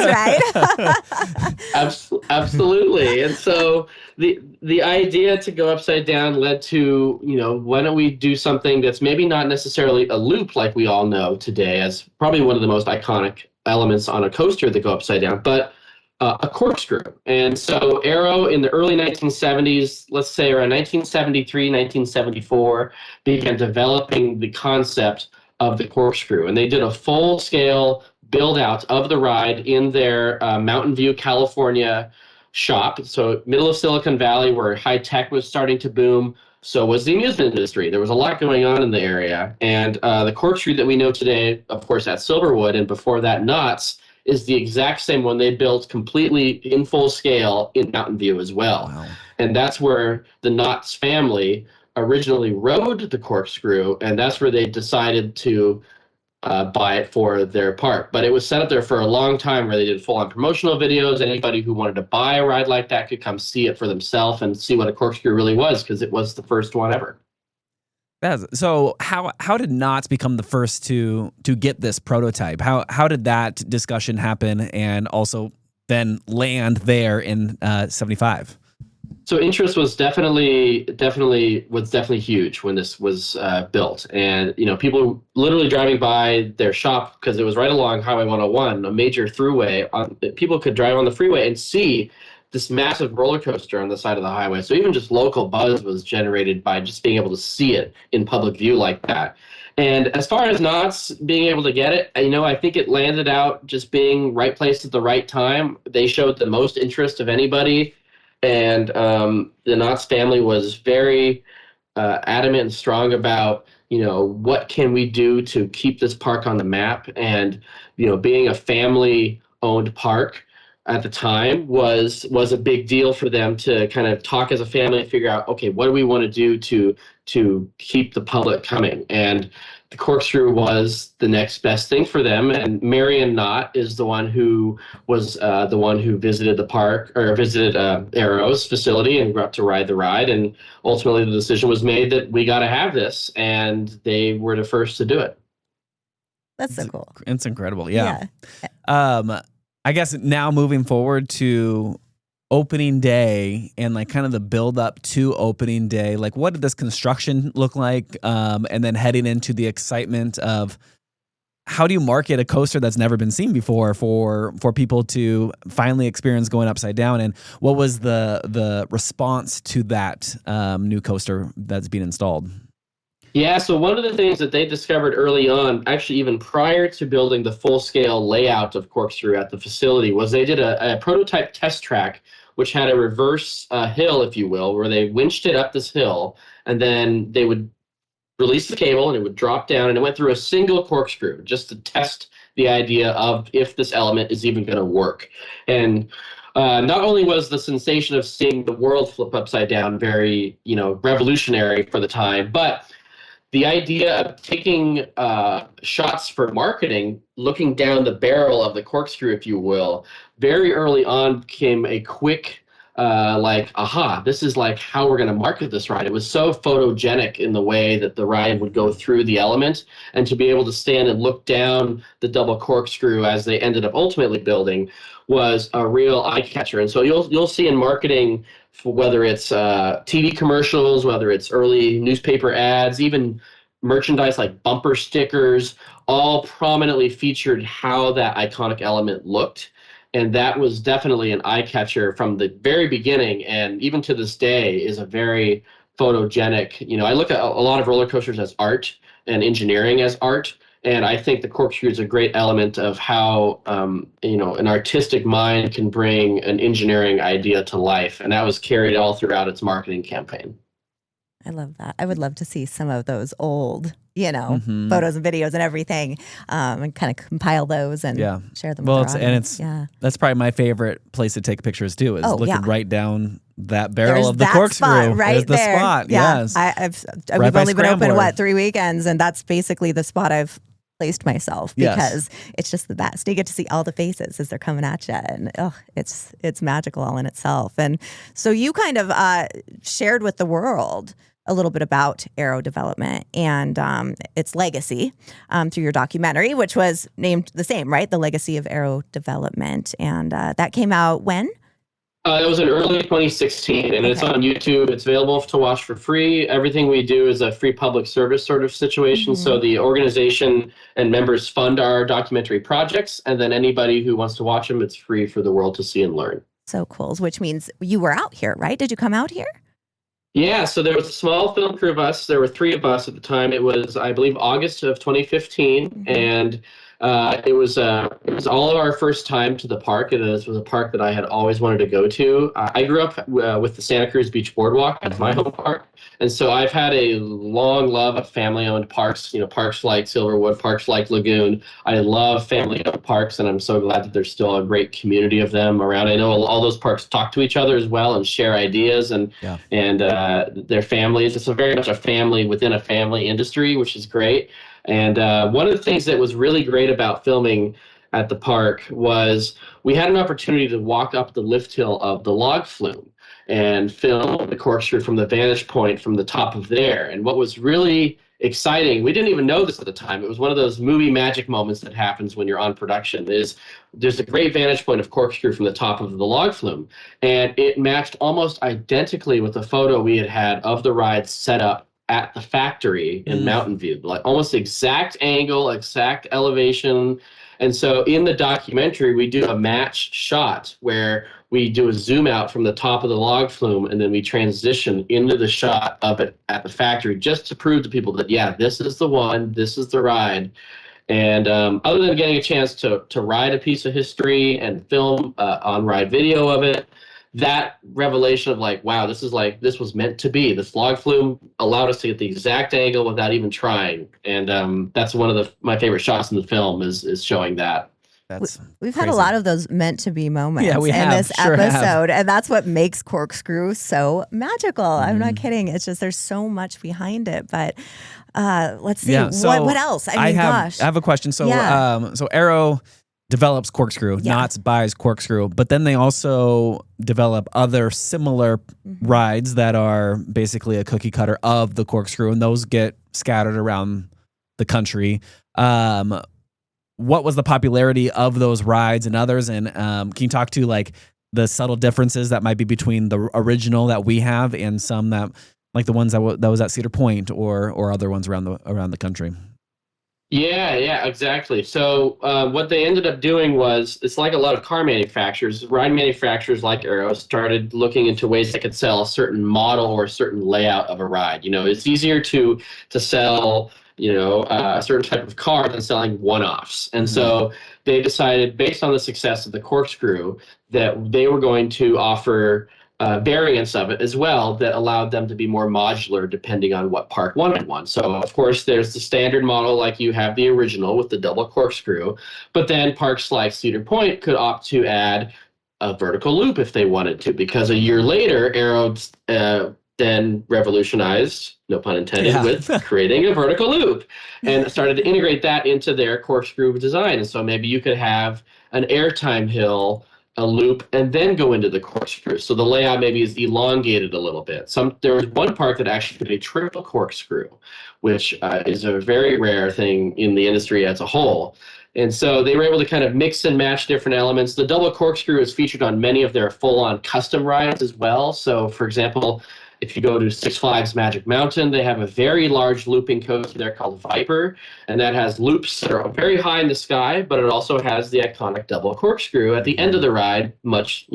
right? Absolutely. And so the idea to go upside down led to, why don't we do something that's maybe not necessarily a loop like we all know today as probably one of the most iconic elements on a coaster that go upside down, but a corkscrew. And so aero in the early 1970s, let's say around 1973, 1974, began developing the concept of the corkscrew. And they did a full-scale build-out of the ride in their Mountain View, California shop. So middle of Silicon Valley, where high tech was starting to boom, so was the amusement industry. There was a lot going on in the area. And the corkscrew that we know today, of course, at Silverwood, and before that, Knott's, is the exact same one they built completely in full scale in Mountain View as well. Wow. And that's where the Knott's family originally rode the corkscrew, and that's where they decided to buy it for their park. But it was set up there for a long time where they did full-on promotional videos. Anybody who wanted to buy a ride like that could come see it for themselves and see what a corkscrew really was, because it was the first one ever. So how did Knott's become the first to get this prototype? How did that discussion happen and also then land there in 75? So interest was definitely huge when this was built, and people literally driving by their shop, because it was right along Highway 101, a major throughway. People could drive on the freeway and see this massive roller coaster on the side of the highway. So even just local buzz was generated by just being able to see it in public view like that. And as far as Knott's being able to get it, I think it landed out just being right place at the right time. They showed the most interest of anybody. And the Knott's family was very adamant and strong about, what can we do to keep this park on the map? And, being a family-owned park at the time was a big deal for them to kind of talk as a family and figure out, okay, what do we want to do to keep the public coming? And the corkscrew was the next best thing for them. And Marion Knott is the one who was the one who visited the park, or visited Aero's facility and got to ride the ride. And ultimately the decision was made that we got to have this, and they were the first to do it. That's so cool. It's incredible. Yeah. I guess now moving forward to opening day and like kind of the build up to opening day, like what did this construction look like? And then heading into the excitement of how do you market a coaster that's never been seen before for people to finally experience going upside down? And what was the response to that new coaster that's being installed? Yeah, so one of the things that they discovered early on, actually even prior to building the full-scale layout of Corkscrew at the facility, was they did a prototype test track, which had a reverse hill, if you will, where they winched it up this hill, and then they would release the cable, and it would drop down, and it went through a single corkscrew just to test the idea of if this element is even going to work. And not only was the sensation of seeing the world flip upside down very, revolutionary for the time, but the idea of taking shots for marketing, looking down the barrel of the corkscrew, if you will, very early on became a quick aha, this is like how we're going to market this ride. It was so photogenic in the way that the ride would go through the element, and to be able to stand and look down the double corkscrew as they ended up ultimately building was a real eye catcher. And so you'll see in marketing, whether it's TV commercials, whether it's early newspaper ads, even merchandise like bumper stickers, all prominently featured how that iconic element looked. And that was definitely an eye catcher from the very beginning, and even to this day is a very photogenic. I look at a lot of roller coasters as art and engineering as art, and I think the corkscrew is a great element of how an artistic mind can bring an engineering idea to life, and that was carried all throughout its marketing campaign. I love that. I would love to see some of those old photos and videos and everything, and kind of compile those and share them. Well, that's probably my favorite place to take pictures too. Is looking right down that barrel of the corkscrew. Spot right There's the there. spot. Yeah. Yes, we've only been open 3 weekends, and that's basically the spot I've placed myself because it's just the best. You get to see all the faces as they're coming at you, and it's magical all in itself. And so you kind of shared with the world a little bit about aero development and its legacy through your documentary, which was named the same, right? The Legacy of Aero Development. And that came out when? It was in early 2016, and it's on YouTube. It's available to watch for free. Everything we do is a free public service sort of situation. So the organization and members fund our documentary projects, and then anybody who wants to watch them, it's free for the world to see and learn. So cool, which means you were out here, right? Did you come out here? Yeah, so there was a small film crew of us. There were 3 of us at the time. It was, I believe, August of 2015, and it was all of our first time to the park. This was a park that I had always wanted to go to. I grew up with the Santa Cruz Beach Boardwalk as my home park, and so I've had a long love of family-owned parks. Parks like Silverwood, parks like Lagoon. I love family-owned parks, and I'm so glad that there's still a great community of them around. I know all those parks talk to each other as well and share ideas and their families. It's very much a family within a family industry, which is great. And one of the things that was really great about filming at the park was we had an opportunity to walk up the lift hill of the log flume and film the corkscrew from the vantage point from the top of there. And what was really exciting, we didn't even know this at the time, it was one of those movie magic moments that happens when you're on production, is there's a great vantage point of corkscrew from the top of the log flume. And it matched almost identically with the photo we had of the ride set up at the factory in Mountain View, like almost exact angle, exact elevation. And so in the documentary, we do a match shot where we do a zoom out from the top of the log flume, and then we transition into the shot of it at the factory, just to prove to people that, this is the one, this is the ride. And other than getting a chance to ride a piece of history and film on-ride video of it, that revelation of wow, this was meant to be. This log flume allowed us to get the exact angle without even trying. And that's one of my favorite shots in the film is showing that. We've had a lot of those meant to be moments in this episode. And that's what makes Corkscrew so magical. I'm not kidding. It's just there's so much behind it. But let's see. What else? I have a question. So Aero develops Corkscrew, Knott's buys Corkscrew, but then they also develop other similar rides that are basically a cookie cutter of the Corkscrew, and those get scattered around the country. What was the popularity of those rides and others? And can you talk to the subtle differences that might be between the original that we have and some that the ones that was at Cedar Point or other ones around the country? Yeah, exactly. So what they ended up doing was, it's like a lot of car manufacturers, ride manufacturers like Aero started looking into ways they could sell a certain model or a certain layout of a ride. It's easier to sell a certain type of car than selling one-offs. And so they decided, based on the success of the Corkscrew, that they were going to offer variants of it as well that allowed them to be more modular depending on what park wanted one. So, of course, there's the standard model, like you have the original with the double corkscrew, but then parks like Cedar Point could opt to add a vertical loop if they wanted to, because a year later, Arrow then revolutionized, no pun intended, with creating a vertical loop and started to integrate that into their corkscrew design. And so maybe you could have an airtime hill, a loop, and then go into the corkscrew. So the layout maybe is elongated a little bit. There was one park that actually did a triple corkscrew, which is a very rare thing in the industry as a whole. And so they were able to kind of mix and match different elements. The double corkscrew is featured on many of their full-on custom rides as well. So, for example, if you go to Six Flags Magic Mountain, they have a very large looping coaster there called Viper, and that has loops that are very high in the sky, but it also has the iconic double corkscrew at the end of the ride, much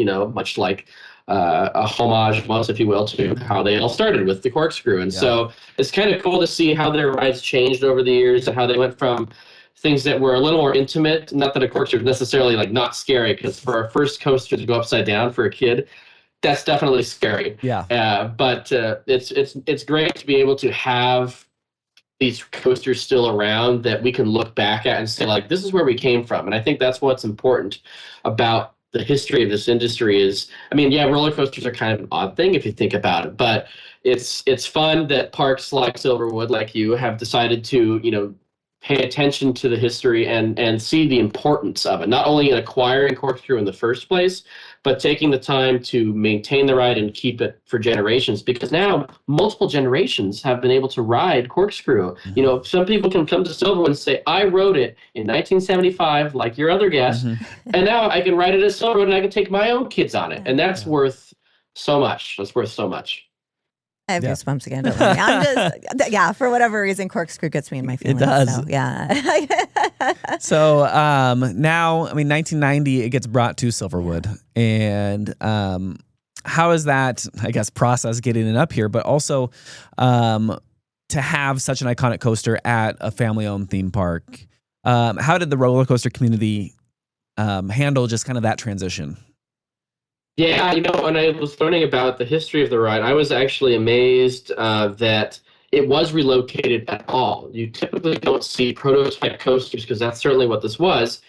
like a homage, once, if you will, to how they all started with the corkscrew. And so it's kind of cool to see how their rides changed over the years and how they went from things that were a little more intimate. Not that a corkscrew is necessarily like not scary, because for our first coaster to go upside down for a kid, that's definitely scary. But it's great to be able to have these coasters still around that we can look back at and say, like, this is where we came from. And I think that's what's important about the history of this industry is, I mean, roller coasters are kind of an odd thing if you think about it, but it's fun that parks like Silverwood, like you, have decided to, pay attention to the history and see the importance of it, not only in acquiring corkscrew in the first place, but taking the time to maintain the ride and keep it for generations, because now multiple generations have been able to ride corkscrew. Some people can come to Silverwood and say, I rode it in 1975, like your other guest, and now I can ride it at Silverwood and I can take my own kids on it. And that's worth so much. That's worth so much. I have goosebumps again. Don't worry. I'm just, for whatever reason, corkscrew gets me in my feelings. It does. So, yeah. So now, 1990, it gets brought to Silverwood. And how is that, I guess, process getting it up here, but also to have such an iconic coaster at a family-owned theme park? How did the roller coaster community handle just kind of that transition? Yeah, when I was learning about the history of the ride, I was actually amazed that it was relocated at all. You typically don't see prototype coasters, because that's certainly what this was,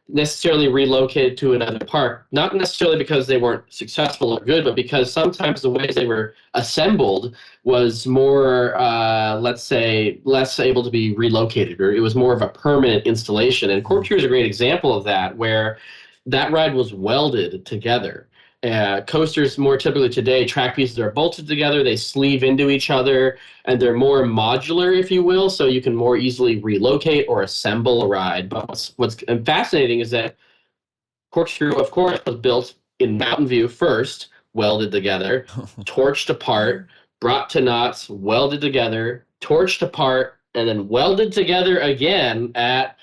necessarily relocated to another park. Not necessarily because they weren't successful or good, but because sometimes the ways they were assembled was more, let's say, less able to be relocated, or it was more of a permanent installation. And Corkscrew is a great example of that, where that ride was welded together. Coasters more typically today, track pieces are bolted together, they sleeve into each other, and they're more modular, if you will, so you can more easily relocate or assemble a ride. But what's fascinating is that Corkscrew, of course, was built in Mountain View first, welded together, torched apart, brought to knots, welded together, torched apart, and then welded together again at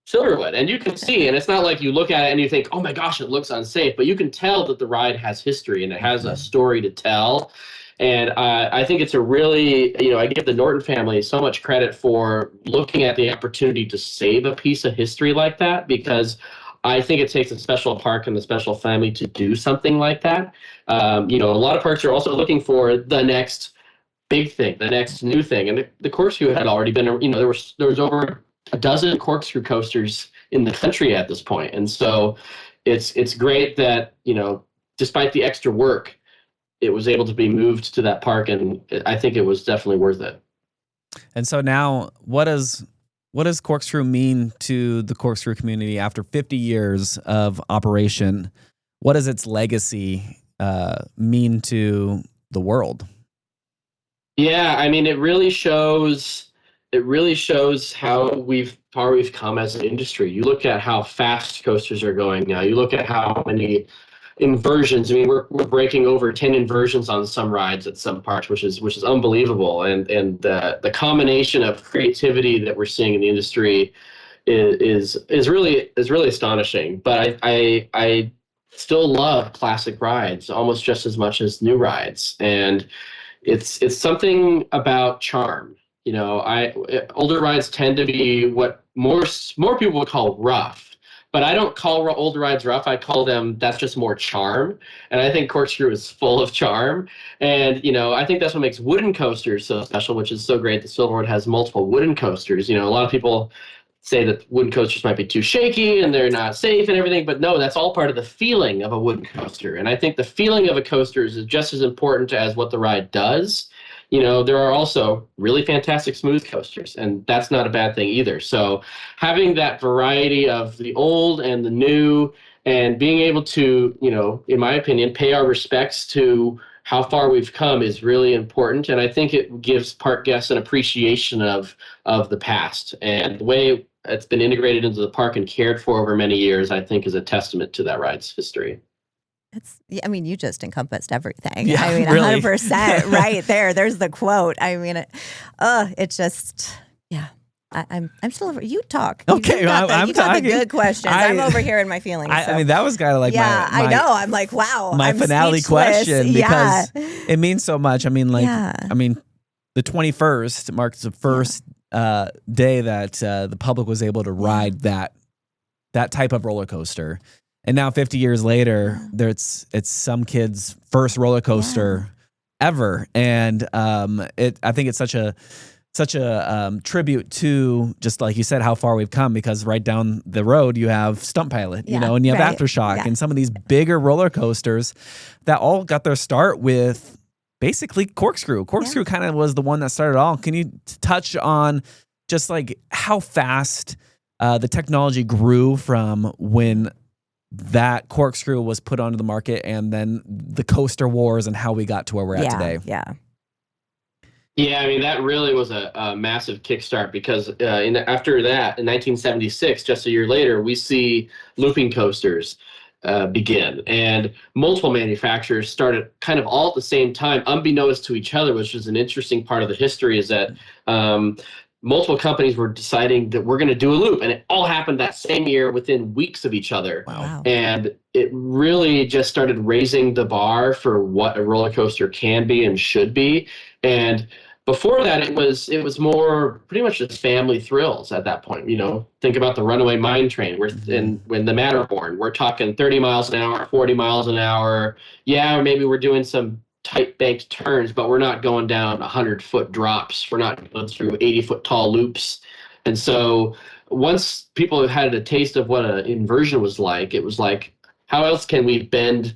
Silverwood. And you can see, and it's not like you look at it and you think, oh my gosh, it looks unsafe, but you can tell that the ride has history and it has a story to tell. And I think it's a really, I give the Norton family so much credit for looking at the opportunity to save a piece of history like that, because I think it takes a special park and a special family to do something like that. A lot of parks are also looking for the next big thing, the next new thing. And the Corkscrew had already been, there was over a dozen corkscrew coasters in the country at this point. And so it's great that, despite the extra work, it was able to be moved to that park. And I think it was definitely worth it. And so now what does Corkscrew mean to the corkscrew community after 50 years of operation? What does its legacy mean to the world? Yeah, it really shows how we've come as an industry. You look at how fast coasters are going now. You look at how many inversions. We're breaking over 10 inversions on some rides at some parks, which is unbelievable. And the combination of creativity that we're seeing in the industry is really astonishing. But I still love classic rides almost just as much as new rides, and it's something about charm. Older rides tend to be what more people would call rough, but I don't call old rides rough. I call them, that's just more charm. And I think Corkscrew is full of charm. And, I think that's what makes wooden coasters so special, which is so great that Silverwood has multiple wooden coasters. A lot of people say that wooden coasters might be too shaky and they're not safe and everything, but no, that's all part of the feeling of a wooden coaster. And I think the feeling of a coaster is just as important as what the ride does. There are also really fantastic smooth coasters, and that's not a bad thing either. So having that variety of the old and the new, and being able to, in my opinion, pay our respects to how far we've come is really important. And I think it gives park guests an appreciation of the past. And the way it's been integrated into the park and cared for over many years, I think is a testament to that ride's history. You just encompassed everything. Yeah, really. 100% right there. There's the quote. It's just, yeah. I'm still over. You talk. Okay, I'm talking. The good questions. I'm over here in my feelings. That was kind of like I know. I'm like, wow. My finale question because it means so much. The 21st marks the first day that the public was able to ride that type of roller coaster. And now 50 years later, it's some kid's first roller coaster ever. And I think it's such a tribute to, just like you said, how far we've come, because right down the road you have Stunt Pilot, and you have Aftershock and some of these bigger roller coasters that all got their start with basically Corkscrew. Corkscrew kind of was the one that started it all. Can you touch on just like how fast the technology grew from when that Corkscrew was put onto the market, and then the coaster wars and how we got to where we're at today? Yeah, that really was a massive kickstart, because after that, in 1976, just a year later, we see looping coasters begin. And multiple manufacturers started kind of all at the same time, unbeknownst to each other, which is an interesting part of the history, is that multiple companies were deciding that we're going to do a loop. And it all happened that same year within weeks of each other. Wow. And it really just started raising the bar for what a roller coaster can be and should be. And before that, it was more pretty much just family thrills at that point. Think about the Runaway Mine Train. When the Matterhorn, we're talking 30 miles an hour, 40 miles an hour. Yeah, or maybe we're doing some tight banked turns, but we're not going down 100-foot drops. We're not going through 80-foot tall loops. And so once people had a taste of what an inversion was like, it was like, how else can we bend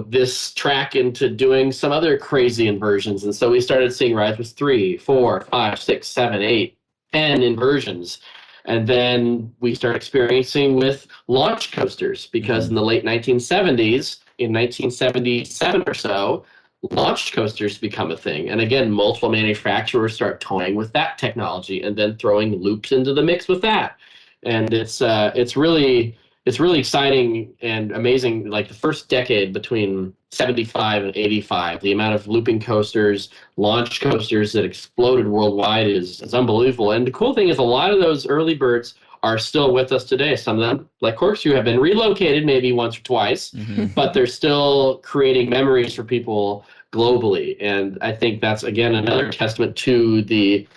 this track into doing some other crazy inversions? And so we started seeing rides with 3, 4, 5, 6, 7, 8, 10 inversions. And then we started experiencing with launch coasters, because in the late 1970s, in 1977 or so, launch coasters become a thing. And again, multiple manufacturers start toying with that technology and then throwing loops into the mix with that. And it's really exciting and amazing. Like the first decade between 75 and 85, the amount of looping coasters, launch coasters that exploded worldwide is unbelievable. And the cool thing is, a lot of those early birds are still with us today. Some of them, like Corkscrew, have been relocated maybe once or twice, but they're still creating memories for people globally. And I think that's, again, another testament to the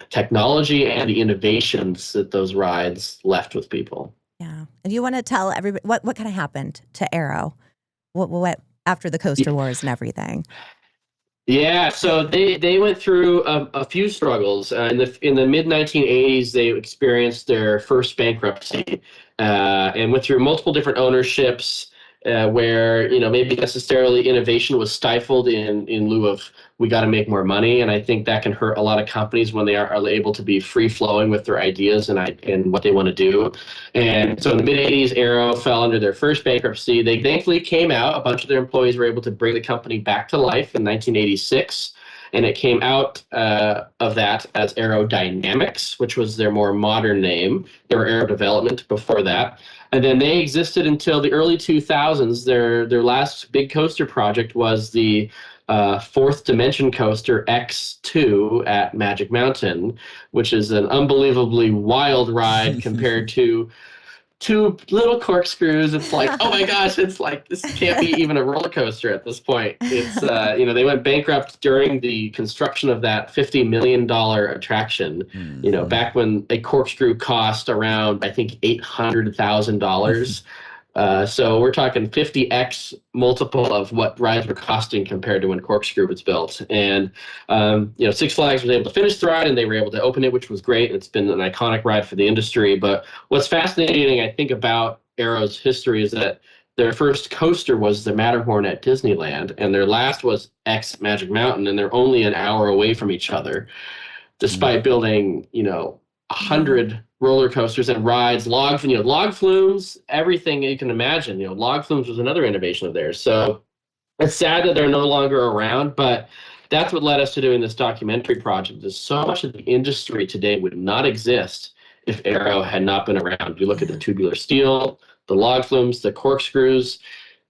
technology and the innovations that those rides left with people. Yeah. And you want to tell everybody what kind of happened to Arrow? What after the coaster wars and everything? Yeah, so they went through a few struggles. In the mid 1980s, they experienced their first bankruptcy and went through multiple different ownerships, where maybe necessarily innovation was stifled in lieu of, we got to make more money. And I think that can hurt a lot of companies when they are able to be free flowing with their ideas and what they want to do. And so in the mid 80s, Arrow fell under their first bankruptcy. They thankfully came out. A bunch of their employees were able to bring the company back to life in 1986. And it came out of that as Aero Dynamics, which was their more modern name. They were Aero Development before that. And then they existed until the early 2000s. Their last big coaster project was the Fourth Dimension Coaster X2 at Magic Mountain, which is an unbelievably wild ride compared to two little corkscrews. It's like, oh my gosh, it's like, this can't be even a roller coaster at this point. It's, they went bankrupt during the construction of that $50 million attraction, back when a corkscrew cost around, I think, $800,000. So we're talking 50x multiple of what rides were costing compared to when Corkscrew was built. And, Six Flags was able to finish the ride and they were able to open it, which was great. It's been an iconic ride for the industry. But what's fascinating, I think, about Arrow's history is that their first coaster was the Matterhorn at Disneyland, and their last was X Magic Mountain, and they're only an hour away from each other, despite building, 100 roller coasters and rides, log flumes, everything you can imagine. Log flumes was another innovation of theirs. So it's sad that they're no longer around, but that's what led us to doing this documentary project. Is so much of the industry today would not exist if Arrow had not been around. You look at the tubular steel, the log flumes, the corkscrews.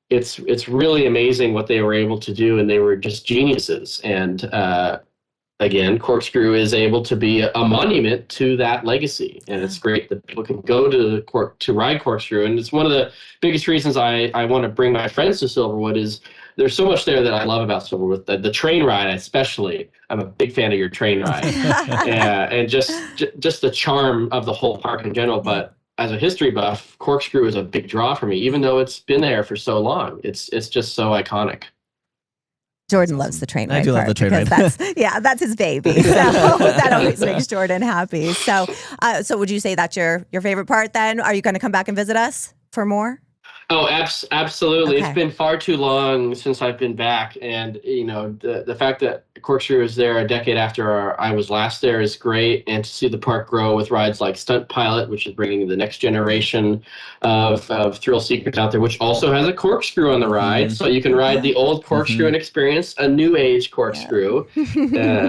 It's really amazing what they were able to do, and they were just geniuses. And again, Corkscrew is able to be a monument to that legacy, and it's great that people can go to ride Corkscrew. And it's one of the biggest reasons I want to bring my friends to Silverwood is there's so much there that I love about Silverwood. The train ride, especially, I'm a big fan of your train ride, and just the charm of the whole park in general. But as a history buff, Corkscrew is a big draw for me, even though it's been there for so long. It's just so iconic. Jordan loves the train ride. I do love the train ride. That's his baby. So that always makes Jordan happy. So would you say that's your favorite part then? Are you going to come back and visit us for more? Oh, absolutely. Okay. It's been far too long since I've been back. And, the fact that Corkscrew is there a decade after I was last there is great. And to see the park grow with rides like Stunt Pilot, which is bringing the next generation of thrill seekers out there, which also has a corkscrew on the ride. So you can ride the old Corkscrew and experience a new age Corkscrew,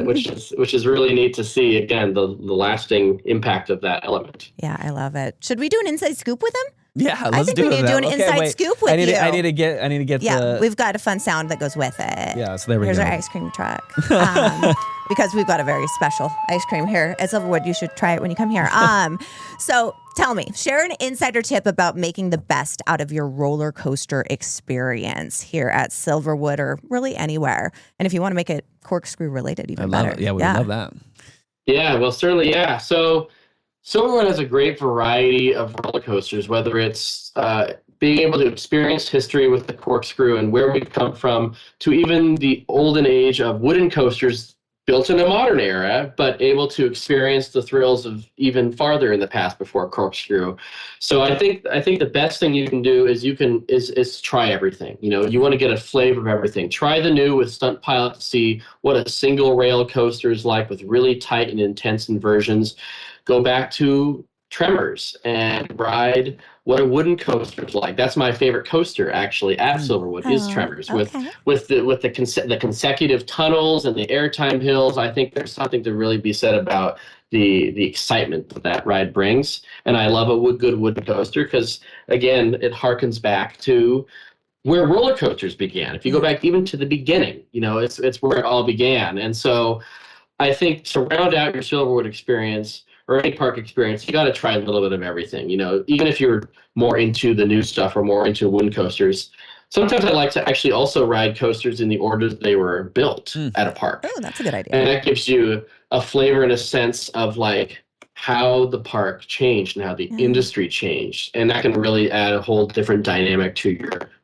which is really neat to see, again, the lasting impact of that element. Yeah, I love it. Should we do an inside scoop with him? Yeah, let's do it. I think we need to do an inside scoop with you. I need to get Yeah, we've got a fun sound that goes with it. Yeah, so there we go. Here's our ice cream truck. Because we've got a very special ice cream here at Silverwood. You should try it when you come here. So tell me, share an insider tip about making the best out of your roller coaster experience here at Silverwood or really anywhere. And if you want to make it Corkscrew related, even better. It. Yeah, we love that. Yeah, well, certainly, yeah. So Silverwood has a great variety of roller coasters, whether it's being able to experience history with the Corkscrew and where we've come from, to even the olden age of wooden coasters built in a modern era, but able to experience the thrills of even farther in the past before Corkscrew. So I think the best thing you can do is try everything. You want to get a flavor of everything. Try the new with Stunt Pilot to see what a single rail coaster is like with really tight and intense inversions. Go back to Tremors and ride what a wooden coaster is like. That's my favorite coaster, actually, at Silverwood is Tremors. Okay. With the consecutive tunnels and the airtime hills. I think there's something to really be said about the excitement that ride brings. And I love a good wooden coaster because, again, it harkens back to where roller coasters began. If you go back even to the beginning, it's where it all began. And so I think to round out your Silverwood experience, or any park experience, you got to try a little bit of everything. Even if you're more into the new stuff or more into wooden coasters, sometimes I like to actually also ride coasters in the order that they were built at a park. Oh, that's a good idea. And that gives you a flavor and a sense of how the park changed and how the industry changed, and that can really add a whole different dynamic to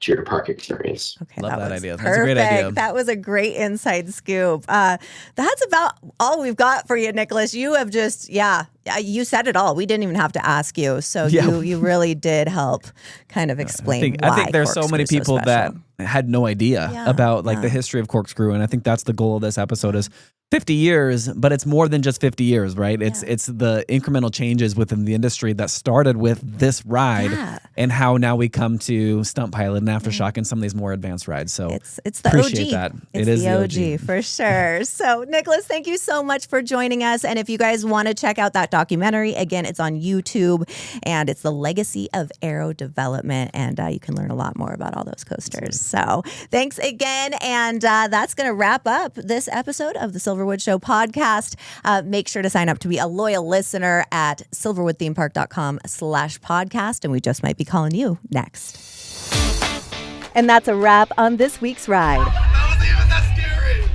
your park experience. Okay, love that idea. Perfect. That's a great idea. That was a great inside scoop. That's about all we've got for you, Nicholas. You have just, you said it all. We didn't even have to ask you, so you really did help kind of explain. I think there's so many people that had no idea about the history of Corkscrew, and I think that's the goal of this episode is 50 years, but it's more than just 50 years, right? It's the incremental changes within the industry that started with this ride and how now we come to Stunt Pilot and Aftershock and some of these more advanced rides. So it's the appreciate OG. that. It is the OG for sure. So Nicholas, thank you so much for joining us. And if you guys want to check out that documentary. Again, it's on YouTube, and it's The Legacy of Aero Development, and you can learn a lot more about all those coasters. So thanks again, and that's going to wrap up this episode of the Silverwood Show podcast. Make sure to sign up to be a loyal listener at silverwoodthemepark.com/podcast, and we just might be calling you next. And that's a wrap on this week's ride.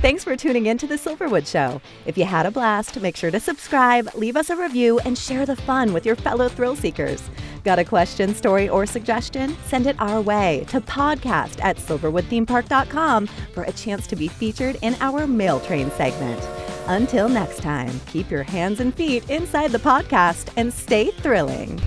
Thanks for tuning in to the Silverwood Show. If you had a blast, make sure to subscribe, leave us a review, and share the fun with your fellow thrill seekers. Got a question, story, or suggestion? Send it our way to podcast@silverwoodthemepark.com for a chance to be featured in our Mail Train segment. Until next time, keep your hands and feet inside the podcast and stay thrilling.